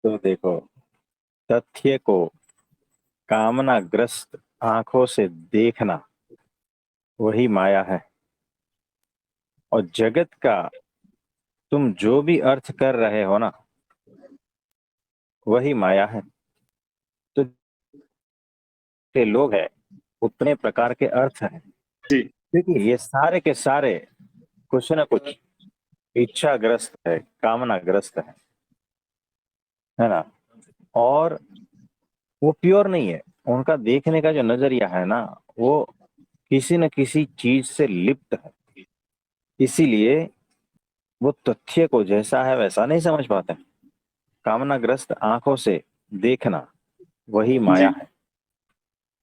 तो देखो, तथ्य को कामनाग्रस्त आंखों से देखना वही माया है। और जगत का तुम जो भी अर्थ कर रहे हो ना, वही माया है। तो के लोग हैं, उतने प्रकार के अर्थ हैं, जी। क्योंकि ये सारे के सारे कुछ न कुछ इच्छाग्रस्त है, कामनाग्रस्त है ना। और वो प्योर नहीं है। उनका देखने का जो नजरिया है ना, वो किसी न किसी चीज से लिप्त है। इसीलिए वो तथ्य को जैसा है वैसा नहीं समझ पाते। कामनाग्रस्त आंखों से देखना वही माया जी। है।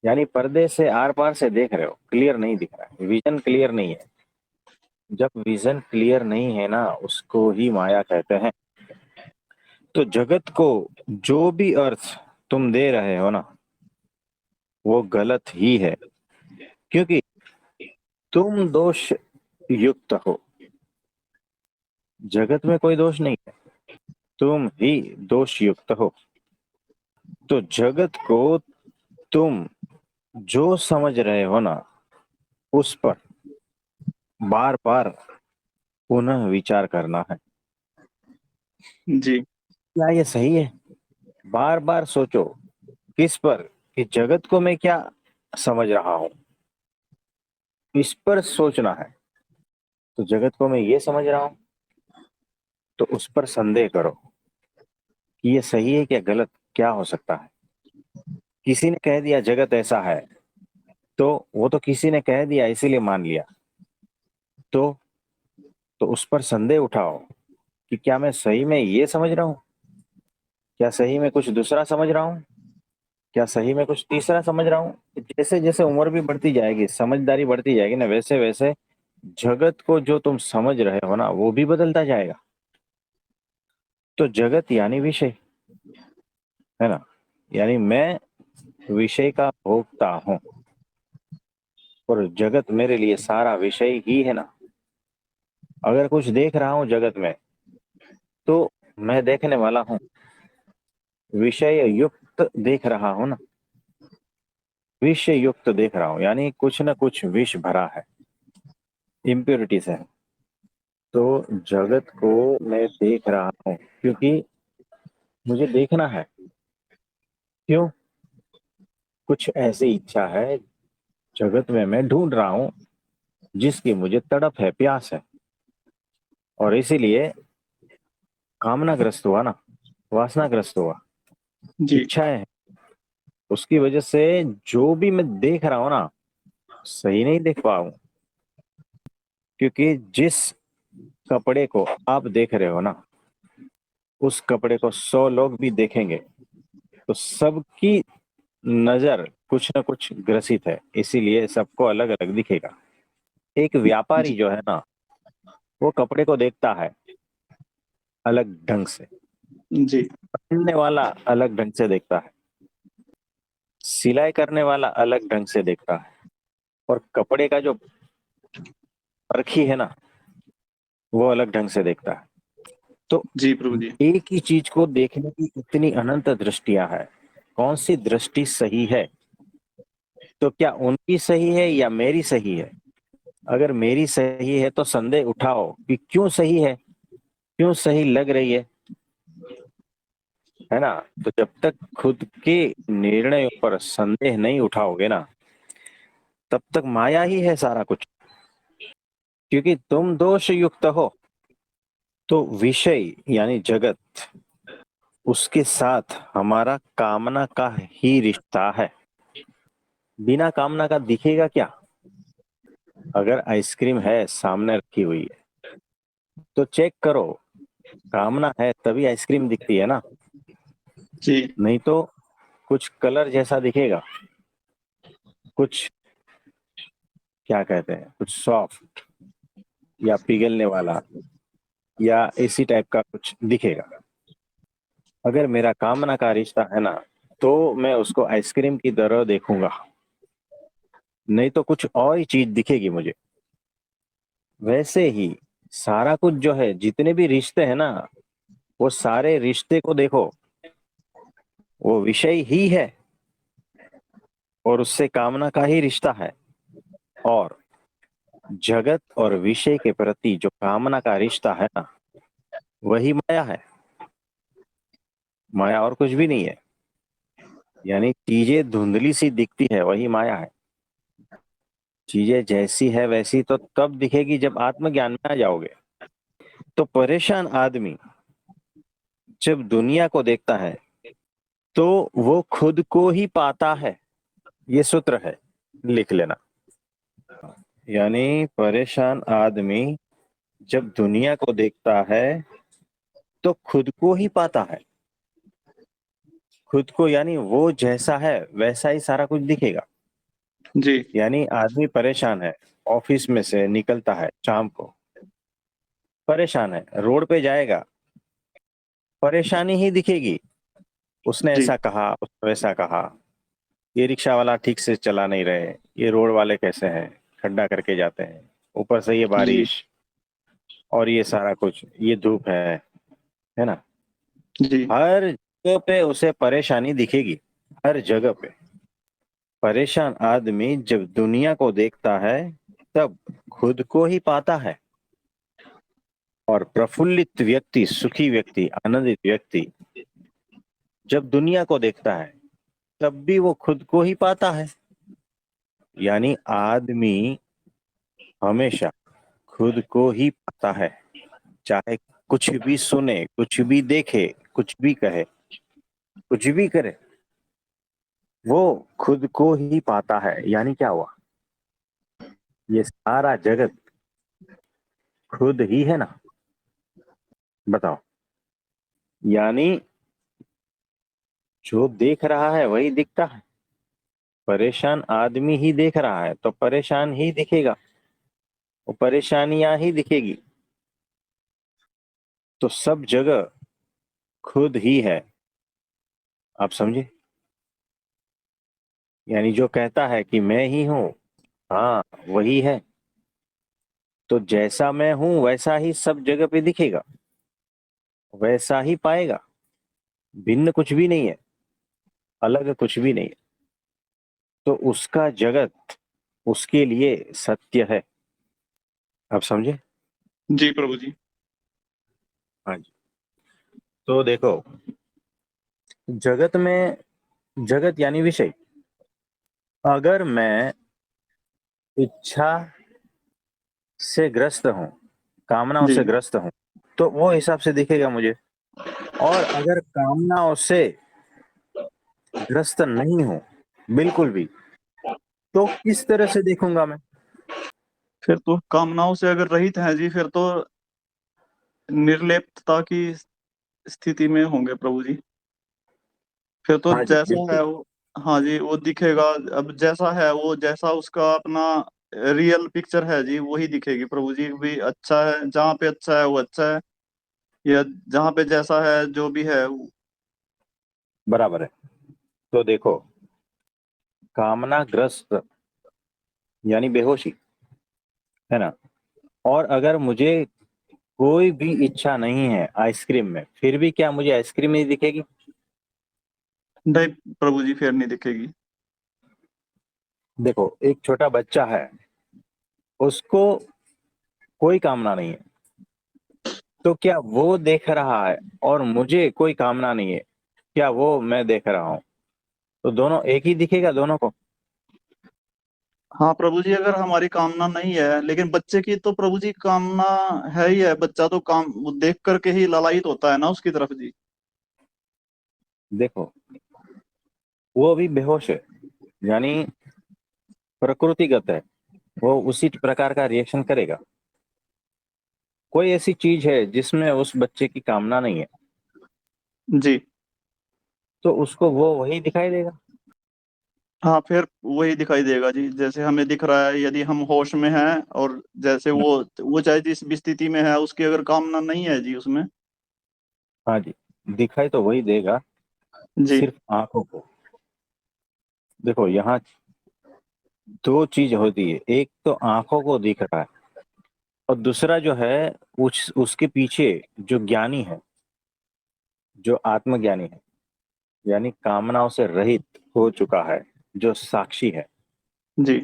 यानी पर्दे से आर पार से देख रहे हो, क्लियर नहीं दिख रहा है, विजन क्लियर नहीं है। जब विजन क्लियर नहीं है ना, उसको ही माया कहते हैं। तो जगत को जो भी अर्थ तुम दे रहे हो ना, वो गलत ही है, क्योंकि तुम दोष युक्त हो। जगत में कोई दोष नहीं है, तुम ही दोष युक्त हो। तो जगत को तुम जो समझ रहे हो ना, उस पर बार बार पुनः विचार करना है। जी। क्या ये सही है? बार बार सोचो किस पर, कि जगत को मैं क्या समझ रहा हूं, इस पर सोचना है। तो जगत को मैं ये समझ रहा हूं, तो उस पर संदेह करो कि ये सही है क्या गलत, क्या हो सकता है। किसी ने कह दिया जगत ऐसा है, तो वो तो किसी ने कह दिया इसीलिए मान लिया। तो उस पर संदेह उठाओ कि क्या मैं सही में ये समझ रहा हूँ, क्या सही में कुछ दूसरा समझ रहा हूँ, क्या सही में कुछ तीसरा समझ रहा हूँ। जैसे जैसे उम्र भी बढ़ती जाएगी, समझदारी बढ़ती जाएगी ना, वैसे वैसे जगत को जो तुम समझ रहे हो ना, वो भी बदलता जाएगा। तो जगत यानी विषय, है ना। यानी मैं विषय का भोक्ता हूँ, और जगत मेरे लिए सारा विषय ही है ना। अगर कुछ देख रहा हूँ जगत में, तो मैं देखने वाला हूँ, विषय युक्त देख रहा हूँ ना, विषय युक्त देख रहा हूँ, यानी कुछ न कुछ विष भरा है, इम्प्योरिटीज है। तो जगत को मैं देख रहा हूँ क्योंकि मुझे देखना है। क्यों? कुछ ऐसी इच्छा है जगत में, मैं ढूंढ रहा हूँ, जिसकी मुझे तड़प है, प्यास है। और इसीलिए कामनाग्रस्त हुआ ना, वासनाग्रस्त हुआ, जी। इच्छाएं हैं। उसकी वजह से जो भी मैं देख रहा हूँ ना, सही नहीं देख पाऊँ। क्योंकि जिस कपड़े को आप देख रहे हो ना, उस कपड़े को 100 लोग भी देखेंगे, तो सबकी नजर कुछ न कुछ ग्रसित है, इसीलिए सबको अलग अलग दिखेगा। एक व्यापारी जी। जो है ना, वो कपड़े को देखता है अलग ढंग से, जी। पहनने वाला अलग ढंग से देखता है, सिलाई करने वाला अलग ढंग से देखता है, और कपड़े का जो परखी है ना, वो अलग ढंग से देखता है। तो जी प्रभु जी। एक ही चीज को देखने की इतनी अनंत दृष्टियां है, कौन सी दृष्टि सही है? तो क्या उनकी सही है या मेरी सही है? अगर मेरी सही है तो संदेह उठाओ कि क्यों सही है, क्यों सही लग रही है ना। तो जब तक खुद के निर्णयों पर संदेह नहीं उठाओगे ना, तब तक माया ही है सारा कुछ। क्योंकि तुम दोष युक्त हो, तो विषय यानी जगत, उसके साथ हमारा कामना का ही रिश्ता है। बिना कामना का दिखेगा क्या? अगर आइसक्रीम है सामने रखी हुई है, तो चेक करो, कामना है तभी आइसक्रीम दिखती है ना। जी। नहीं तो कुछ कलर जैसा दिखेगा, कुछ क्या कहते हैं, कुछ सॉफ्ट या पिघलने वाला, या इसी टाइप का कुछ दिखेगा। अगर मेरा कामना का रिश्ता है ना, तो मैं उसको आइसक्रीम की तरह देखूंगा, नहीं तो कुछ और ही चीज दिखेगी मुझे। वैसे ही सारा कुछ जो है, जितने भी रिश्ते हैं ना, वो सारे रिश्ते को देखो, वो विषय ही है और उससे कामना का ही रिश्ता है। और जगत और विषय के प्रति जो कामना का रिश्ता है ना, वही माया है। माया और कुछ भी नहीं है। यानी चीजें धुंधली सी दिखती है, वही माया है। चीजें जैसी है वैसी तो तब दिखेगी जब आत्मज्ञान में आ जाओगे। तो परेशान आदमी जब दुनिया को देखता है तो वो खुद को ही पाता है। ये सूत्र है, लिख लेना। यानी परेशान आदमी जब दुनिया को देखता है तो खुद को ही पाता है। खुद को, यानी वो जैसा है वैसा ही सारा कुछ दिखेगा। जी यानी आदमी परेशान है, ऑफिस में से निकलता है शाम को, परेशान है, रोड पे जाएगा, परेशानी ही दिखेगी। उसने जी ऐसा कहा, उसने वैसा कहा, ये रिक्शा वाला ठीक से चला नहीं रहे, ये रोड वाले कैसे हैं, खड्डा करके जाते हैं, ऊपर से ये जी बारिश और ये सारा कुछ, ये धूप है ना। जी हर जगह पे उसे परेशानी दिखेगी, हर जगह पे। परेशान आदमी जब दुनिया को देखता है तब खुद को ही पाता है। और प्रफुल्लित व्यक्ति, सुखी व्यक्ति, आनंदित व्यक्ति जब दुनिया को देखता है तब भी वो खुद को ही पाता है। यानी आदमी हमेशा खुद को ही पाता है। चाहे कुछ भी सुने, कुछ भी देखे, कुछ भी कहे, कुछ भी करे, वो खुद को ही पाता है। यानी क्या हुआ, ये सारा जगत खुद ही है ना। बताओ। यानी जो देख रहा है वही दिखता है। परेशान आदमी ही देख रहा है तो परेशान ही दिखेगा, वो परेशानियां ही दिखेगी। तो सब जगह खुद ही है। आप समझे। यानी जो कहता है कि मैं ही हूं, हाँ वही है। तो जैसा मैं हूं वैसा ही सब जगह पे दिखेगा, वैसा ही पाएगा। भिन्न कुछ भी नहीं है, अलग कुछ भी नहीं है। तो उसका जगत उसके लिए सत्य है। आप समझे। जी प्रभु जी। हाँ जी। तो देखो, जगत में, जगत यानी विषय, अगर मैं इच्छा से ग्रस्त हूं, कामनाओं जी से ग्रस्त हूं, तो वो हिसाब से दिखेगा मुझे। और अगर कामनाओं से ग्रस्त नहीं हूं बिल्कुल भी, तो किस तरह से देखूंगा मैं। फिर तो कामनाओं से अगर रहित हैं जी, फिर तो निर्लेपता की स्थिति में होंगे प्रभु जी। फिर तो हाँ जी जैसा बिल्कुल। है वो, हाँ जी, वो दिखेगा। अब जैसा है वो, जैसा उसका अपना रियल पिक्चर है जी, वही दिखेगी प्रभु जी। भी अच्छा है, जहाँ पे अच्छा है वो अच्छा है, या जहाँ पे जैसा है जो भी है बराबर है। तो देखो, कामनाग्रस्त यानी बेहोशी, है ना। और अगर मुझे कोई भी इच्छा नहीं है आइसक्रीम में, फिर भी क्या मुझे आइसक्रीम नहीं दिखेगी। नहीं प्रभु जी, फिर नहीं दिखेगी। देखो, एक छोटा बच्चा है, उसको कोई कामना नहीं है, तो क्या वो देख रहा है और मुझे कोई कामना नहीं है, क्या वो मैं देख रहा हूं, तो दोनों एक ही दिखेगा दोनों को। हाँ प्रभु जी, अगर हमारी कामना नहीं है, लेकिन बच्चे की तो प्रभु जी कामना है ही है। बच्चा तो काम वो देख करके ही लालायित होता है ना उसकी तरफ जी। देखो, वो अभी बेहोश है, यानी प्रकृतिगत है, वो उसी प्रकार का रिएक्शन करेगा। कोई ऐसी चीज है जिसमें उस बच्चे की कामना नहीं है, जी तो उसको वो वही दिखाई देगा। हाँ, फिर वही दिखाई देगा जी, जैसे हमें दिख रहा है। यदि हम होश में हैं, और जैसे वो चाहे जिस भी स्थिति में है, उसकी अगर कामना नहीं है जी उसमें। हाँ जी, दिखाई तो वही देगा, जी सिर्फ आंखों को। देखो, यहाँ दो चीज होती है, एक तो आंखों को दिख रहा है, और दूसरा जो है उसके पीछे जो ज्ञानी है, जो आत्मज्ञानी है, यानी कामनाओं से रहित हो चुका है, जो साक्षी जी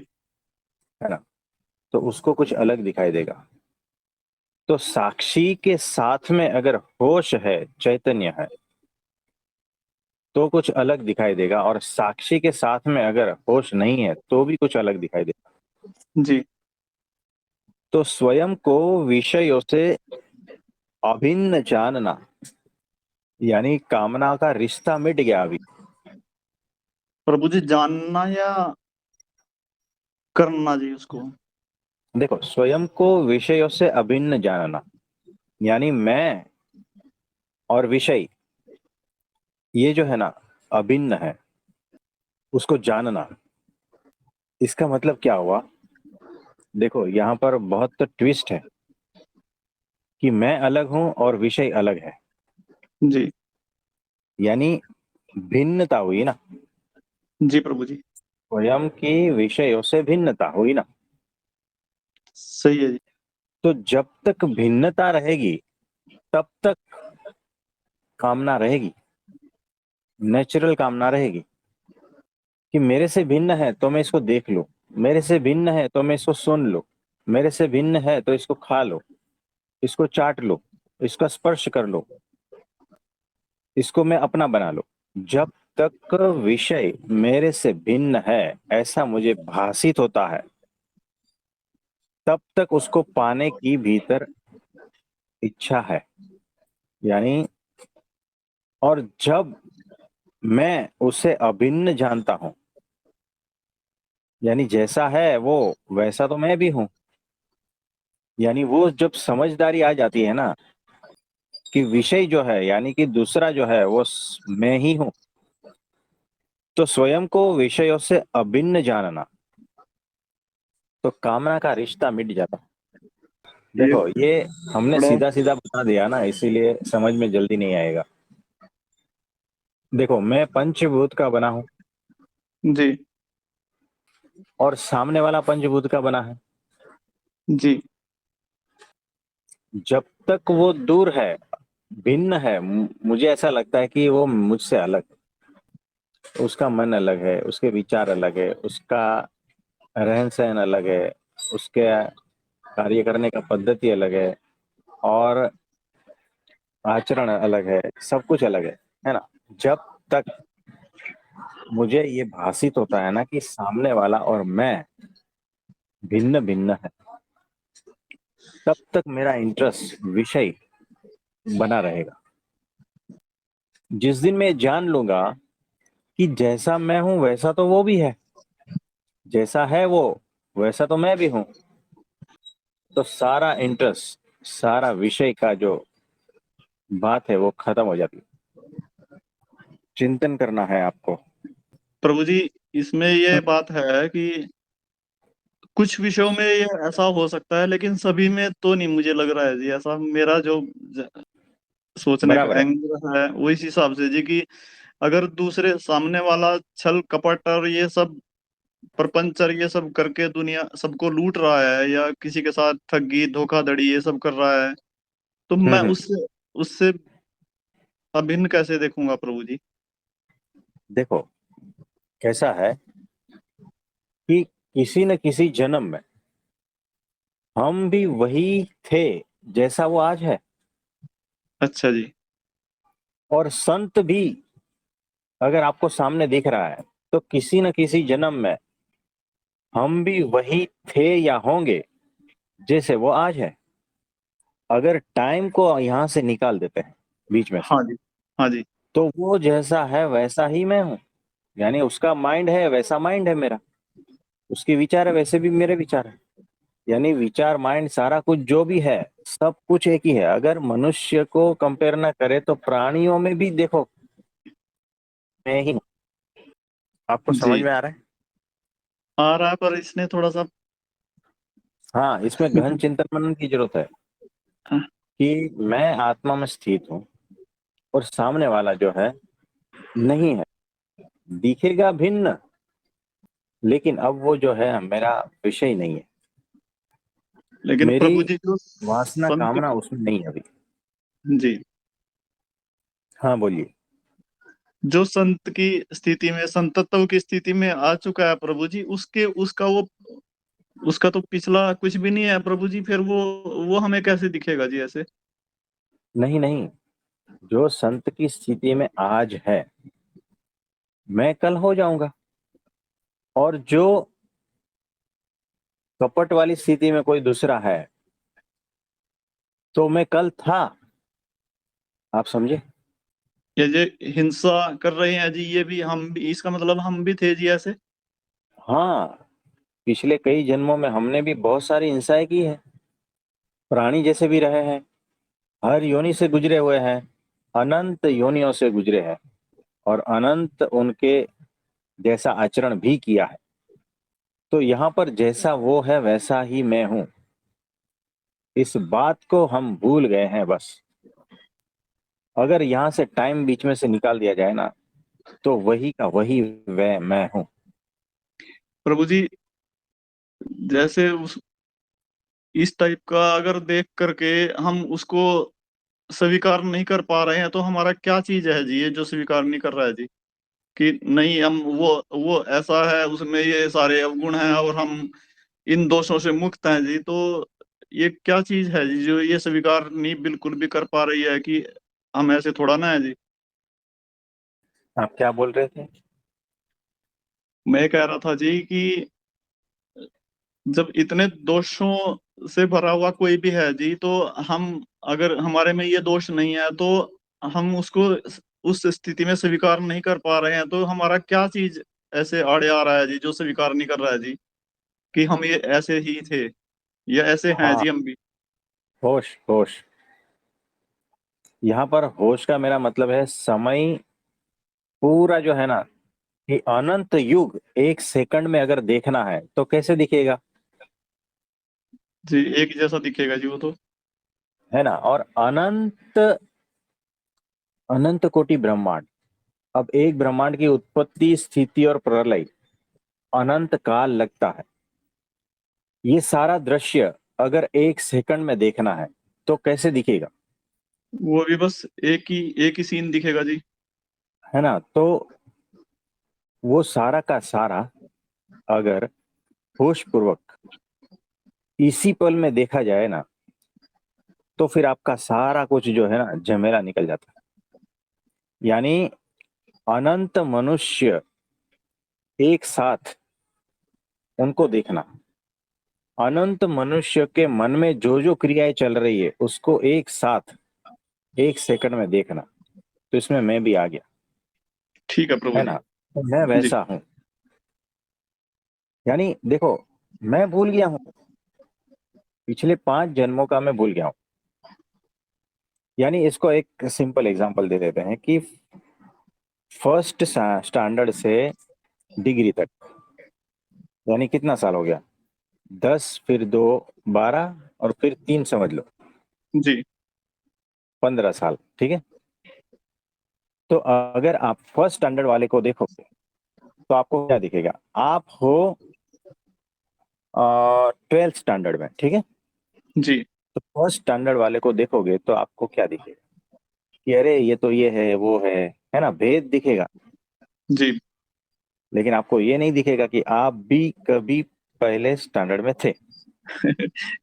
है ना, तो उसको कुछ अलग दिखाई देगा। तो साक्षी के साथ में अगर होश है, चैतन्य है, तो कुछ अलग दिखाई देगा, और साक्षी के साथ में अगर होश नहीं है तो भी कुछ अलग दिखाई देगा। जी तो स्वयं को विषयों से अभिन्न जानना, यानी कामना का रिश्ता मिट गया अभी। प्रभु जी, जानना या करना जी उसको? देखो, स्वयं को विषयों से अभिन्न जानना, यानी मैं और विषय, ये जो है ना, अभिन्न है, उसको जानना। इसका मतलब क्या हुआ? देखो, यहाँ पर बहुत ट्विस्ट है कि मैं अलग हूं और विषय अलग है, जी यानी भिन्नता हुई ना, जी प्रभु जी, स्वयं की विषयों से भिन्नता हुई ना। सही है जी। तो जब तक भिन्नता रहेगी तब तक कामना रहेगी, नेचुरल कामना रहेगी, कि मेरे से भिन्न है तो मैं इसको देख लूं, मेरे से भिन्न है तो मैं इसको सुन लूं, मेरे से भिन्न है तो इसको खा लो, इसको चाट लो, इसका स्पर्श कर लो, इसको मैं अपना बना लो। जब तक विषय मेरे से भिन्न है ऐसा मुझे भासित होता है, तब तक उसको पाने की भीतर इच्छा है, यानी, और जब मैं उसे अभिन्न जानता हूं, यानी जैसा है वो वैसा तो मैं भी हूं, यानी वो जब समझदारी आ जाती है ना कि विषय जो है, यानी कि दूसरा जो है वो मैं ही हूं, तो स्वयं को विषयों से अभिन्न जानना, तो कामना का रिश्ता मिट जाता है। ये देखो, ये हमने बड़ा। सीधा सीधा बता दिया ना, इसीलिए समझ में जल्दी नहीं आएगा। देखो, मैं पंचभूत का बना हूं जी और सामने वाला पंचभूत का बना है। जी जब तक वो दूर है, भिन्न है, मुझे ऐसा लगता है कि वो मुझसे अलग, उसका मन अलग है, उसके विचार अलग है, उसका रहन सहन अलग है, उसके कार्य करने का पद्धति अलग है, और आचरण अलग है, सब कुछ अलग है ना। जब तक मुझे ये भासित होता है ना कि सामने वाला और मैं भिन्न भिन्न है, तब तक मेरा इंटरेस्ट विषय बना रहेगा। जिस दिन मैं जान लूंगा कि जैसा मैं हूं वैसा तो वो भी है, जैसा है वो वैसा तो मैं भी हूं, तो सारा इंटरेस्ट, सारा विषय का जो बात है वो खत्म हो जाती है। चिंतन करना है आपको। प्रभु जी, इसमें ये बात है कि कुछ विषयों में ये ऐसा हो सकता है, लेकिन सभी में तो नहीं मुझे लग रहा है जी ऐसा। मेरा जो सोचने का बराबर है। एंगल है वो इस हिसाब से जी कि अगर दूसरे सामने वाला छल कपट और ये सब प्रपंच और ये सब करके दुनिया सबको लूट रहा है, या किसी के साथ ठगी धोखाधड़ी ये सब कर रहा है, तो मैं हम्म। उससे उससे अभिन्न कैसे देखूंगा प्रभु जी? देखो, कैसा है कि किसी न किसी जन्म में हम भी वही थे जैसा वो आज है, अच्छा जी। और संत भी अगर आपको सामने दिख रहा है तो किसी न किसी जन्म में हम भी वही थे या होंगे जैसे वो आज है। अगर टाइम को यहाँ से निकाल देते हैं बीच में से, हाँ जी। हाँ जी। तो वो जैसा है वैसा ही मैं हूँ, यानी उसका माइंड है वैसा माइंड है मेरा, उसके विचार है वैसे भी मेरे विचार है, यानी विचार, माइंड, सारा कुछ जो भी है, सब कुछ एक ही है। अगर मनुष्य को कंपेयर ना करे तो प्राणियों में भी देखो मैं ही हूँ। आपको समझ जी में आ रहा है? आ रहा है, पर इसने थोड़ा सा हाँ, इसमें गहन चिंतन मनन की जरूरत है कि मैं आत्मा में स्थित हूँ और सामने वाला जो है नहीं है, दिखेगा भिन्न, लेकिन अब वो जो है मेरा विषय नहीं है, लेकिन मेरी प्रभु जी जो वासना संत, कामना उसमें नहीं है अभी। जी हाँ, बोलिए। जो संत की स्थिति में, संतत्व की स्थिति में आ चुका है प्रभु जी, उसके उसका तो पिछला कुछ भी नहीं है प्रभु जी, फिर वो हमें कैसे दिखेगा जी ऐसे? नहीं नहीं, जो संत की स्थिति में आज है मैं कल हो जाऊंगा, और जो कपट वाली स्थिति में कोई दूसरा है तो मैं कल था। आप समझे? ये जो हिंसा कर रहे हैं जी, ये भी हम भी, इसका मतलब हम भी थे जी ऐसे? हाँ, पिछले कई जन्मों में हमने भी बहुत सारी हिंसाएं की है, प्राणी जैसे भी रहे हैं, हर योनि से गुजरे हुए हैं, अनंत योनियों से गुजरे हैं, और अनंत उनके जैसा आचरण भी किया है। तो यहाँ पर जैसा वो है वैसा ही मैं हूं, इस बात को हम भूल गए हैं बस। अगर यहाँ से टाइम बीच में से निकाल दिया जाए ना, तो वही का वही वह मैं हूँ। प्रभु जी, जैसे उस इस टाइप का अगर देख करके हम उसको स्वीकार नहीं कर पा रहे हैं, तो हमारा क्या चीज है जी ये जो स्वीकार नहीं कर रहा है जी? कि नहीं, हम वो ऐसा है, उसमें ये सारे अवगुण हैं और हम इन दोषों से मुक्त हैं जी, तो ये क्या चीज है जी जो ये स्वीकार नहीं बिल्कुल भी कर पा रही है कि हम ऐसे थोड़ा ना है जी? आप क्या बोल रहे थे? मैं कह रहा था जी कि जब इतने दोषों से भरा हुआ कोई भी है जी, तो हम, अगर हमारे में ये दोष नहीं है, तो हम उसको उस स्थिति में स्वीकार नहीं कर पा रहे हैं, तो हमारा क्या चीज ऐसे आड़े आ रहा है जी जो स्वीकार नहीं कर रहा है जी कि हम ये ऐसे ही थे या ऐसे हैं हाँ, जी हम भी? होश होश। यहाँ पर होश का मेरा मतलब है समय पूरा जो है ना, कि अनंत युग एक सेकंड में अगर देखना है तो कैसे दिखेगा? जी एक जैसा दिखेगा जी वो तो। है ना? और अनंत अनंत कोटि ब्रह्मांड, अब एक ब्रह्मांड की उत्पत्ति स्थिति और प्रलय अनंत काल लगता है। ये सारा दृश्य अगर एक सेकंड में देखना है तो कैसे दिखेगा? वो भी बस एक ही सीन दिखेगा जी। है ना? तो वो सारा का सारा अगर होश पूर्वक इसी पल में देखा जाए ना, तो फिर आपका सारा कुछ जो है ना झमेला निकल जाता है। यानी अनंत मनुष्य एक साथ उनको देखना, अनंत मनुष्य के मन में जो जो क्रियाएं चल रही है उसको एक साथ एक सेकंड में देखना, तो इसमें मैं भी आ गया। ठीक है प्रभु है जी। ना? तो मैं जी। वैसा हूं। यानी देखो, मैं भूल गया हूं, पिछले 5 जन्मों का मैं भूल गया हूं। यानी इसको एक सिंपल एग्जांपल दे देते हैं कि फर्स्ट स्टैंडर्ड से डिग्री तक, यानी कितना साल हो गया? 10 फिर 2 12, और फिर 3 समझ लो, जी। 15 साल। ठीक है? तो अगर आप फर्स्ट स्टैंडर्ड वाले को देखोगे तो आपको क्या दिखेगा? आप हो 12th स्टैंडर्ड में। ठीक है? जी। तो फर्स्ट स्टैंडर्ड वाले को देखोगे तो आपको क्या दिखेगा? कि अरे ये तो ये है वो है ना? भेद दिखेगा। जी। लेकिन आपको ये नहीं दिखेगा कि आप भी कभी पहले स्टैंडर्ड में थे।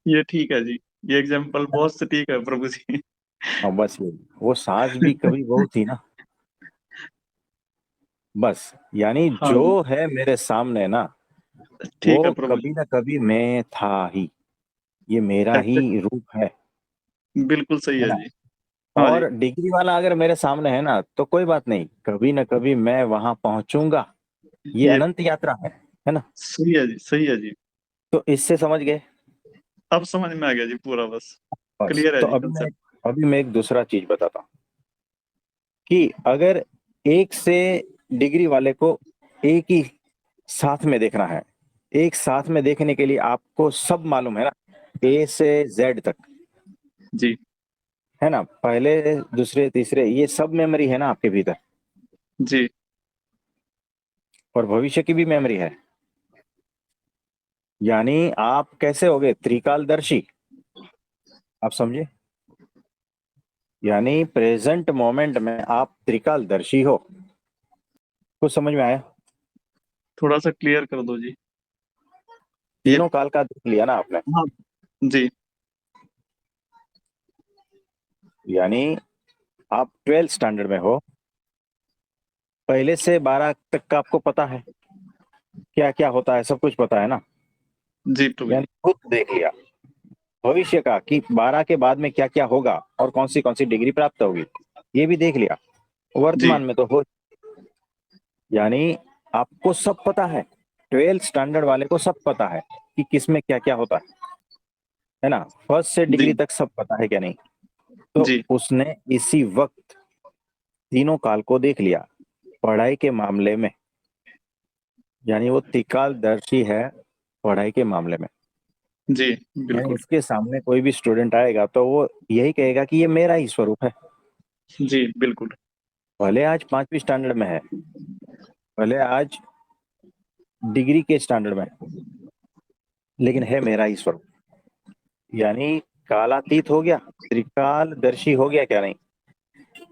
ये ठीक है जी, ये एग्जाम्पल है ना? बहुत सटीक है प्रभु जी। हाँ, बस ये वो सांस भी कभी वो थी ना। बस, यानी हाँ जो जी। है मेरे सामने ना, ठीक है वो प्रभु कभी जी। ना कभी मैं था ही, ये मेरा एग्जैक्ट, ही रूप है। बिल्कुल सही है है ना? जी। हाँ जी। और डिग्री वाला अगर मेरे सामने है ना, तो कोई बात नहीं, कभी ना कभी मैं वहां पहुंचूंगा। ये ये अनंत यात्रा है ना? सही है जी, सही है जी। तो इससे समझ गए? अब समझ में आ गया जी पूरा, बस बस, क्लियर है तो जी अभी मैं कंसेप्ट। अभी मैं एक दूसरा चीज बताता हूँ कि अगर एक से डिग्री वाले को एक ही साथ में देखना है, एक साथ में देखने के लिए आपको सब मालूम है ना, ए से जेड तक। जी। है ना? पहले दूसरे तीसरे ये सब मेमोरी है ना आपके भीतर, जी। और भविष्य की भी मेमोरी है। यानी आप कैसे होगे? त्रिकालदर्शी। आप समझे? यानी प्रेजेंट मोमेंट में आप त्रिकालदर्शी हो। कुछ समझ में आया? थोड़ा सा क्लियर कर दो जी। ये तीनों काल का देख लिया ना आपने? हाँ जी। यानी आप 12th स्टैंडर्ड में हो, पहले से 12 तक का आपको पता है क्या क्या होता है, सब कुछ पता है ना? जी प्रभु जी। यानी खुद देख लिया भविष्य का कि 12 के बाद में क्या क्या होगा और कौन सी डिग्री प्राप्त होगी, ये भी देख लिया। जी वर्तमान में तो हो, यानी आपको सब पता है। 12th स्टैंडर्ड वाले को सब पता है कि किसमें क्या क्या होता है ना? फर्स्ट से डिग्री जी तक सब पता है क्या नहीं? तो जी उसने इसी वक्त तीनों काल को देख लिया पढ़ाई के मामले में। यानी वो त्रिकालदर्शी है पढ़ाई के मामले में। जी यानी बिल्कुल। उसके सामने कोई भी स्टूडेंट आएगा तो वो यही कहेगा कि ये मेरा ही स्वरूप है। जी बिल्कुल। भले आज 5वीं स्टैंडर्ड में है, भले आज डिग्री के स्टैंडर्ड में है, लेकिन है मेरा ही स्वरूप। यानी कालातीत हो गया, त्रिकालदर्शी हो गया क्या नहीं?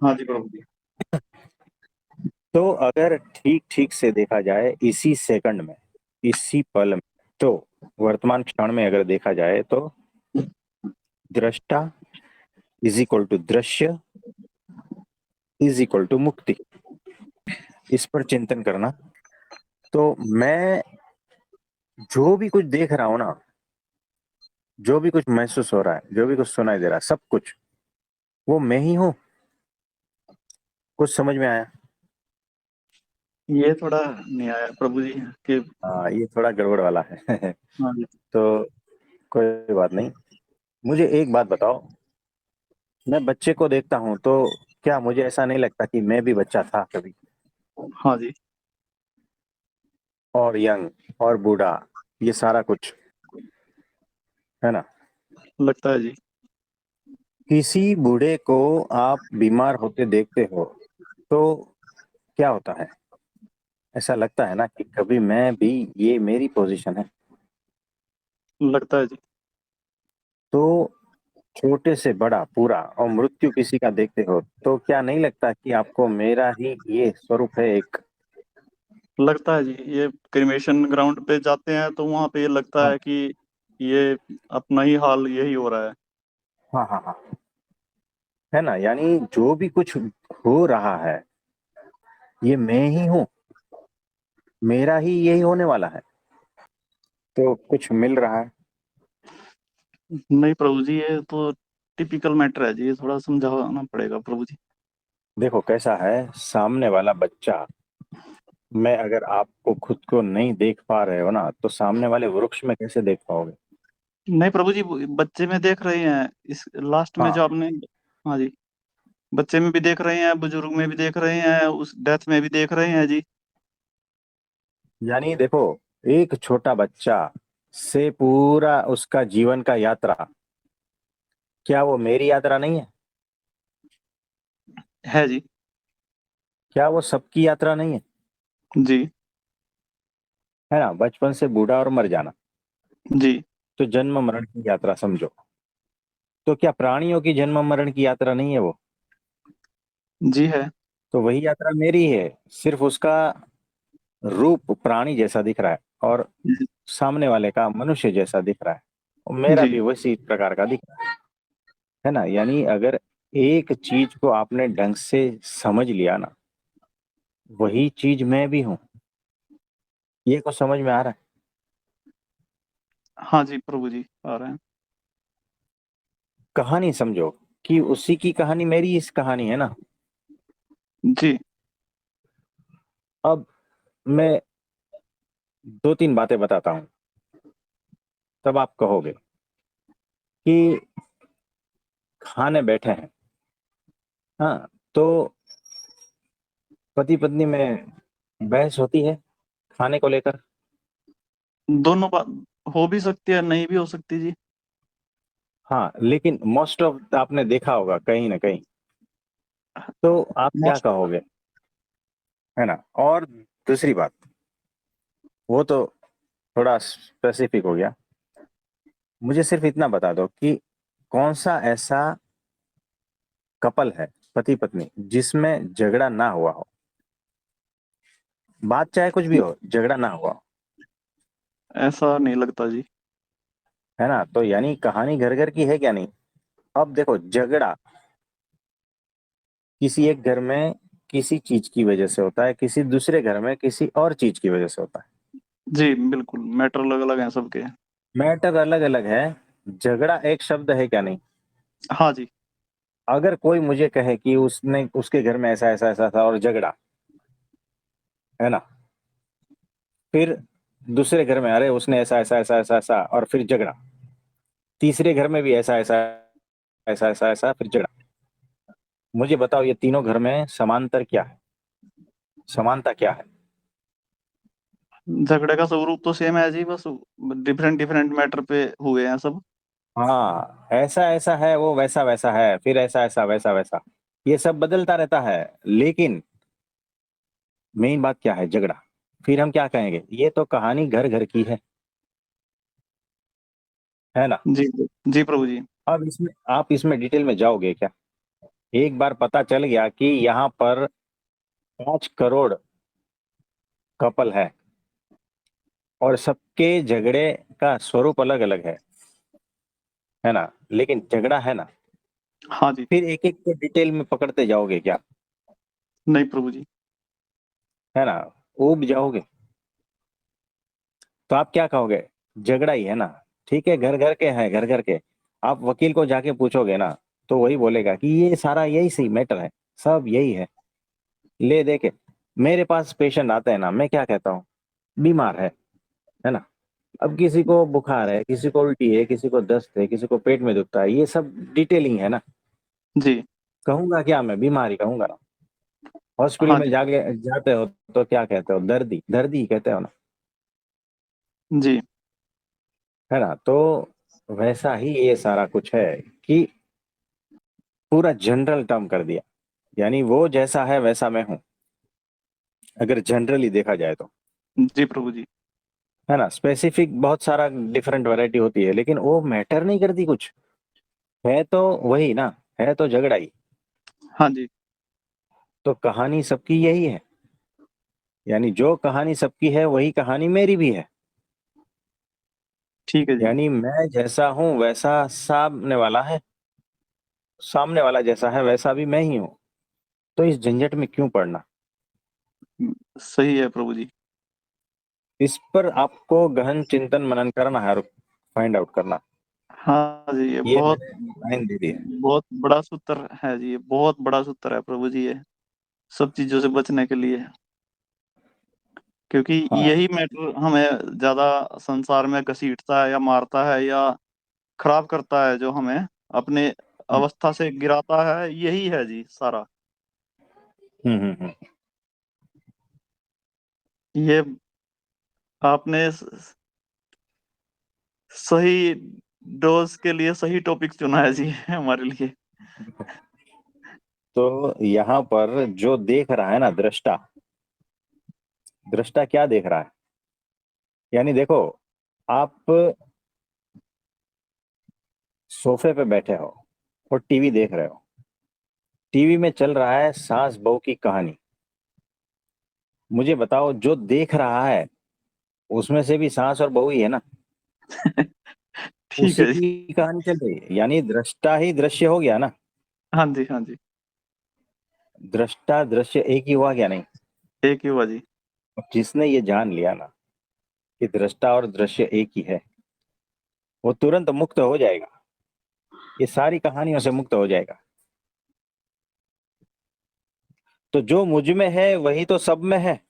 हाँ जी प्रभु जी। तो अगर ठीक ठीक से देखा जाए इसी सेकंड में, इसी पल में, तो वर्तमान क्षण में अगर देखा जाए तो दृष्टा इज इक्वल टू दृश्य इज इक्वल टू मुक्ति। इस पर चिंतन करना। तो मैं जो भी कुछ देख रहा हूं ना, जो भी कुछ महसूस हो रहा है, जो भी कुछ सुनाई दे रहा है, सब कुछ वो मैं ही हूँ। कुछ समझ में आया? ये थोड़ा नहीं आया प्रभु जी कि हाँ, ये थोड़ा गड़बड़ वाला है। हाँ जी। तो कोई बात नहीं। मुझे एक बात बताओ, मैं बच्चे को देखता हूँ तो क्या मुझे ऐसा नहीं लगता कि मैं भी बच्चा था कभी? हाँ जी और यंग और बूढ़ा, ये सारा कुछ है ना? लगता है जी। किसी बूढ़े को आप बीमार होते देखते हो तो क्या होता है? ऐसा लगता है ना कि कभी मैं भी, ये मेरी पोजीशन है। लगता है जी। तो छोटे से बड़ा पूरा और मृत्यु किसी का देखते हो तो क्या नहीं लगता कि आपको मेरा ही ये स्वरूप है एक? लगता है जी। ये क्रिमेशन ग्राउंड पे जाते हैं तो वहां पे ये लगता हाँ है कि ये अपना ही हाल यही हो रहा है। हाँ हाँ हाँ, है ना? यानी जो भी कुछ हो रहा है ये मैं ही हूँ, मेरा ही यही होने वाला है। तो कुछ मिल रहा है? नहीं प्रभु जी, ये तो टिपिकल मैटर है जी, ये थोड़ा समझाना पड़ेगा प्रभु जी। देखो कैसा है, सामने वाला बच्चा, मैं अगर आपको खुद को नहीं देख पा रहे हो ना, तो सामने वाले वृक्ष में कैसे देख पाओगे? नहीं प्रभु जी, बच्चे में देख रहे हैं इस लास्ट में हाँ, जो आपने। हाँ जी। बच्चे में भी देख रहे हैं, बुजुर्ग में भी देख रहे हैं, उस डेथ में भी देख रहे हैं जी। यानी देखो, एक छोटा बच्चा से पूरा उसका जीवन का यात्रा, क्या वो मेरी यात्रा नहीं है? है जी। क्या वो सबकी यात्रा नहीं है? जी है ना? बचपन से बूढ़ा और मर जाना, जी तो जन्म मरण की यात्रा समझो। तो क्या प्राणियों की जन्म मरण की यात्रा नहीं है वो? जी है। तो वही यात्रा मेरी है, सिर्फ उसका रूप प्राणी जैसा दिख रहा है और सामने वाले का मनुष्य जैसा दिख रहा है, और मेरा जी भी वैसी प्रकार का दिख रहा है ना? यानी अगर एक चीज को आपने ढंग से समझ लिया ना, वही चीज मैं भी हूँ। ये को समझ में आ रहा है? हाँ जी प्रभु जी, आ रहे हैं। कहानी समझो कि उसी की कहानी मेरी इस कहानी है ना। जी अब मैं दो तीन बातें बताता हूँ, तब आप कहोगे कि खाने बैठे हैं, हाँ, तो पति पत्नी में बहस होती है खाने को लेकर। दोनों बात हो भी सकती है, नहीं भी हो सकती जी। हाँ, लेकिन मोस्ट ऑफ आपने देखा होगा कहीं ना कहीं। तो आप क्या मोस्ट। कहोगे? है ना? और दूसरी बात, वो तो थोड़ा स्पेसिफिक हो गया। मुझे सिर्फ इतना बता दो कि कौन सा ऐसा कपल है, पति पत्नी, जिसमें झगड़ा ना हुआ हो? बात चाहे कुछ भी हो, झगड़ा ना हुआ, ऐसा नहीं लगता जी। है ना। तो यानी कहानी घर घर की है क्या नहीं। अब देखो, झगड़ा किसी एक घर में किसी चीज की वजह से होता है, किसी दूसरे घर में किसी और चीज की वजह से होता है। जी बिल्कुल, मैटर अलग अलग हैं सबके। मैटर अलग अलग है, झगड़ा एक शब्द है क्या नहीं। हाँ जी। अगर कोई मुझे कहे कि उसने उसके घर में ऐसा ऐसा ऐसा था और झगड़ा, है ना, फिर दूसरे घर में अरे उसने ऐसा ऐसा ऐसा ऐसा ऐसा और फिर झगड़ा, तीसरे घर में भी ऐसा ऐसा ऐसा ऐसा ऐसा फिर झगड़ा, मुझे बताओ ये तीनों घर में समांतर क्या है, समानता क्या है। झगड़े का स्वरूप तो सेम है जी, बस डिफरेंट डिफरेंट मैटर पे हुए हैं सब। हाँ, ऐसा ऐसा है वो वैसा वैसा है, फिर ऐसा ऐसा वैसा वैसा, ये सब बदलता रहता है, लेकिन मेन बात क्या है, झगड़ा। फिर हम क्या कहेंगे, ये तो कहानी घर घर की है ना। जी जी प्रभु जी। अब इसमें आप इसमें डिटेल में जाओगे क्या। एक बार पता चल गया कि यहाँ पर 5 करोड़ कपल है और सबके झगड़े का स्वरूप अलग अलग है ना, लेकिन झगड़ा है ना। हाँ जी। फिर एक एक को डिटेल में पकड़ते जाओगे क्या, नहीं प्रभु जी। है ना, ऊब जाओगे। तो आप क्या कहोगे, झगड़ा ही है ना, ठीक है, घर घर के हैं, घर घर के। आप वकील को जाके पूछोगे ना, तो वही बोलेगा कि ये सारा यही सी मैटर है, सब यही है। ले देके मेरे पास पेशेंट आते हैं ना, मैं क्या कहता हूँ, बीमार है ना। अब किसी को बुखार है, किसी को उल्टी है, किसी को दस्त है, किसी को पेट में दुखता है, ये सब डिटेलिंग है ना। जी। कहूंगा क्या, मैं बीमारी कहूंगा ना। हॉस्पिटल हाँ में जी। जाके जाते हो तो क्या कहते हो, दर्दी दर्दी कहते हो ना, जी। है ना। तो वैसा ही ये सारा कुछ है कि पूरा जनरल टर्म कर दिया, यानी वो जैसा है वैसा मैं हूं, अगर जनरली देखा जाए तो, जी प्रभु जी। है ना। स्पेसिफिक बहुत सारा डिफरेंट वैरायटी होती है, लेकिन वो मैटर नहीं करती कुछ, है तो वही ना, है तो झगड़ा ही। हाँ जी। तो कहानी सबकी यही है, यानी जो कहानी सबकी है वही कहानी मेरी भी है। ठीक है जी। यानी मैं जैसा हूं वैसा सामने वाला है, सामने वाला जैसा है वैसा भी मैं ही हूं। तो इस झंझट में क्यों पड़ना। सही है प्रभु जी। इस पर आपको गहन चिंतन मनन करना है और फाइंड आउट करना। हाँ जी, ये ये बहुत मैंने लाइन दे दी है। बहुत बड़ा सूत्र है जी, ये बहुत बड़ा सूत्र है प्रभु जी, ये सब चीजों से बचने के लिए। क्योंकि हाँ। यही मैटर हमें ज्यादा संसार में घसीटता है या मारता है या खराब करता है, जो हमें अपने हम्म अवस्था से गिराता है, यही है जी सारा। हम्म। ये आपने सही डोज के लिए सही टॉपिक चुना है जी हमारे लिए। तो यहाँ पर जो देख रहा है ना दृष्टा, दृष्टा क्या देख रहा है, यानी देखो, आप सोफे पे बैठे हो और टीवी देख रहे हो, टीवी में चल रहा है सास बहू की कहानी। मुझे बताओ, जो देख रहा है उसमें से भी सास और बहू ही है ना, ठीक उसी है जी। की कहानी चल रही है, यानी दृष्टा ही दृश्य हो गया ना। हाँ जी हाँ जी। दृष्टा दृश्य एक ही हुआ क्या नहीं। एक ही हुआ जी। जिसने ये जान लिया ना कि दृष्टा और दृश्य एक ही है, वो तुरंत मुक्त हो जाएगा, ये सारी कहानियों से मुक्त हो जाएगा। तो जो मुझ में है वही तो सब में है।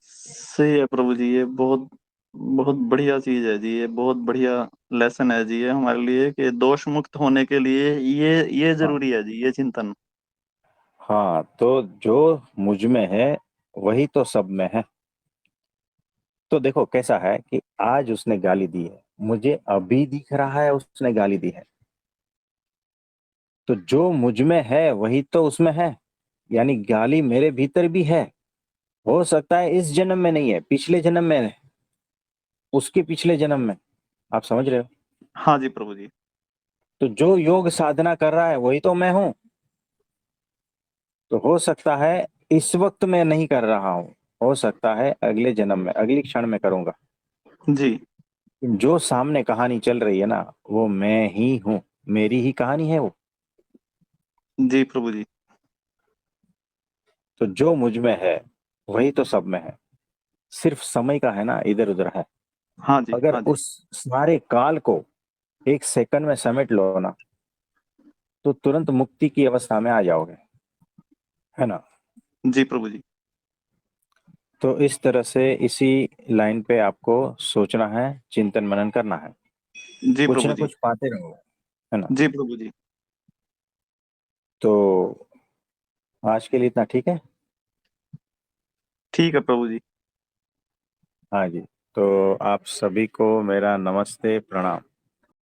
सही है प्रभु जी, ये बहुत बहुत बढ़िया चीज है जी, ये बहुत बढ़िया लेसन है जी ये हमारे लिए, कि दोष मुक्त होने के लिए ये हाँ। जरूरी है जी, ये चिंतन। हाँ, तो जो मुझ में है वही तो सब में है। तो देखो कैसा है कि आज उसने गाली दी है, मुझे अभी दिख रहा है उसने गाली दी है। तो जो मुझ में है वही तो उसमें है, यानी गाली मेरे भीतर भी है। हो सकता है इस जन्म में नहीं है, पिछले जन्म में है, उसके पिछले जन्म में। आप समझ रहे हो। हाँ जी प्रभु जी। तो जो योग साधना कर रहा है वही तो मैं हूं। तो हो सकता है इस वक्त मैं नहीं कर रहा हूं, हो सकता है अगले जन्म में, अगली क्षण में करूंगा। जी। जो सामने कहानी चल रही है ना, वो मैं ही हूँ, मेरी ही कहानी है वो। जी प्रभु जी। तो जो मुझ में है वही तो सब में है, सिर्फ समय का है ना इधर उधर है। हाँ जी, अगर हाँ जी। उस सारे काल को एक सेकंड में समेट लो ना, तो तुरंत मुक्ति की अवस्था में आ जाओगे, है ना। जी प्रभु जी। तो इस तरह से इसी लाइन पे आपको सोचना है, चिंतन मनन करना है, जी कुछ प्रभु ना जी। कुछ पाते रहो, है ना। जी प्रभु जी। तो आज के लिए इतना ठीक है। ठीक है प्रभु जी। हाँ जी। तो आप सभी को मेरा नमस्ते प्रणाम।